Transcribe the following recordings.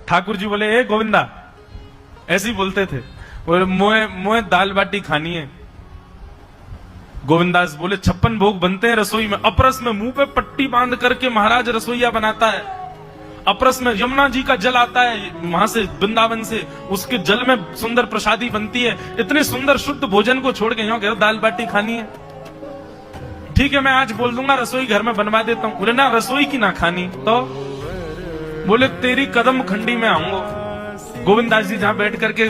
ठाकुर जी बोले, ए गोविंदा, ऐसे ही बोलते थे, बोले मोए दाल बाटी खानी है। गोविंदास बोले 56 भोग बनते हैं रसोई में। अपरस में मुंह पे पट्टी बांध करके महाराज रसोईया बनाता है। अपरस में यमुना जी का जल आता है वहां से, वृंदावन से, उसके जल में सुंदर प्रसादी बनती है। इतने सुंदर शुद्ध भोजन को छोड़ के यहाँ घर दाल बाटी खानी है। ठीक है, मैं आज बोल दूंगा रसोई घर में बनवा देता हूं। बोले ना, रसोई की ना खानी तो। बोले तेरी कदम खंडी में आऊंगा। गोविंदास जी जहां बैठ करके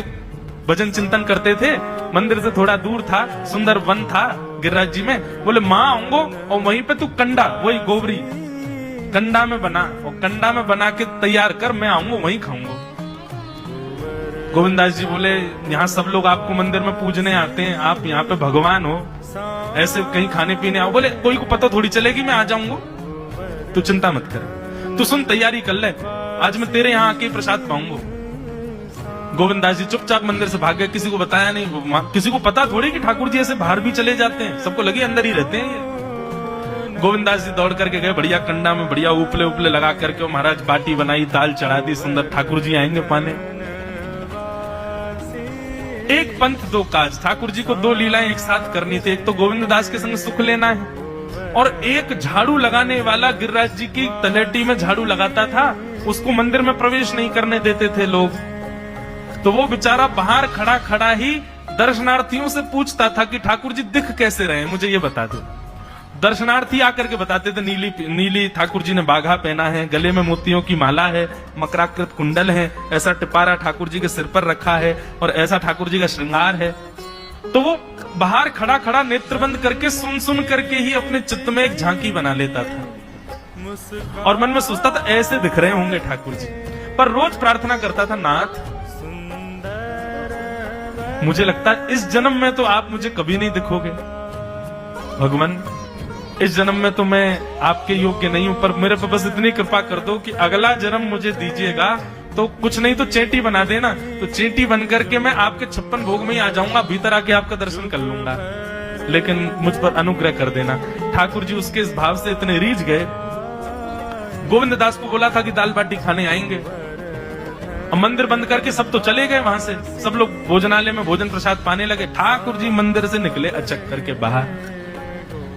भजन चिंतन करते थे, मंदिर से थोड़ा दूर था, सुंदर वन था गिरिराज जी में। बोले मां आऊंगो और वहीं पे तू कंडा, वही गोबरी कंडा में बना, और कंडा में बना के तैयार कर, मैं आऊंगा वहीं खाऊंगा। गोविंदास जी बोले यहाँ सब लोग आपको मंदिर में पूजने आते हैं, आप यहाँ पे भगवान हो, ऐसे कहीं खाने पीने आओ। बोले कोई को पता थोड़ी चलेगी, मैं आ जाऊंगा, तू चिंता मत कर, तू सुन तैयारी कर ले, आज मैं तेरे यहाँ आके प्रसाद पाऊंगा। गोविंदास जी चुपचाप मंदिर से भाग गए, किसी को बताया नहीं। किसी को पता थोड़ी कि ठाकुर जी ऐसे बाहर भी चले जाते हैं, सबको लगे अंदर ही रहते हैं ये। गोविंदास जी दौड़ करके गए, बढ़िया कंडा में बढ़िया उपले उपले लगा करके महाराज बाटी बनाई, दाल चढ़ा दी, सुंदर ठाकुर जी आएंगे पाने। एक पंथ दो काज, ठाकुर जी को दो लीलाएं एक साथ करनी थी। एक तो गोविंददास के संग सुख लेना है, और एक झाड़ू लगाने वाला गिरिराज जी की तलेटी में झाड़ू लगाता था, उसको मंदिर में प्रवेश नहीं करने देते थे लोग। तो वो बेचारा बाहर खड़ा खड़ा ही दर्शनार्थियों से पूछता था कि ठाकुर जी दिख कैसे रहे, मुझे ये बता दो। दर्शनार्थी आकर के बताते थे, नीली ठाकुर जी ने बाघा पहना है, गले में मोतियों की माला है, मकराकृत कुंडल है, ऐसा टिपारा ठाकुर जी के सिर पर रखा है, और ऐसा ठाकुर जी का श्रृंगार है। तो वो बाहर खड़ा खड़ा नेत्र बंद करके सुन सुन करके ही अपने चित्त में एक झांकी बना लेता था, और मन में सोचता था ऐसे दिख रहे होंगे ठाकुर जी। पर रोज प्रार्थना करता था, नाथ मुझे लगता है इस जन्म में तो आप मुझे कभी नहीं दिखोगे, भगवान इस जन्म में तो मैं आपके योग्य नहीं हूं, पर मेरे पे बस इतनी कृपा कर दो कि अगला जन्म मुझे दीजिएगा, तो कुछ नहीं तो चेंटी बना देना, तो चेंटी बन करके मैं आपके 56 भोग में ही आ जाऊंगा, भीतर आके आपका दर्शन कर लूंगा, लेकिन मुझ पर अनुग्रह कर देना। ठाकुर जी उसके इस भाव से इतने रीझ गए। गोविंददास को बोला था कि दाल बाटी खाने आएंगे, मंदिर बंद करके सब तो चले गए वहां से, सब लोग भोजनालय में भोजन प्रसाद पाने लगे। ठाकुर जी मंदिर से निकले अचक करके बाहर,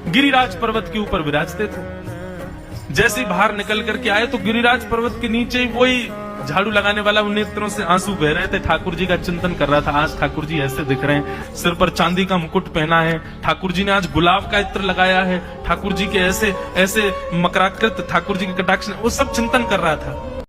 गिरिराज पर्वत के ऊपर विराजते थे। जैसे ही बाहर निकल करके आए तो गिरिराज पर्वत के नीचे वही झाड़ू लगाने वाला उन नेत्रों से आंसू बह रहे थे। ठाकुर जी का चिंतन कर रहा था, आज ठाकुर जी ऐसे दिख रहे हैं, सिर पर चांदी का मुकुट पहना है, ठाकुर जी ने आज गुलाब का इत्र लगाया है, ठाकुर जी के ऐसे ऐसे मकराकृत ठाकुर जी के कटाक्ष, वो सब चिंतन कर रहा था।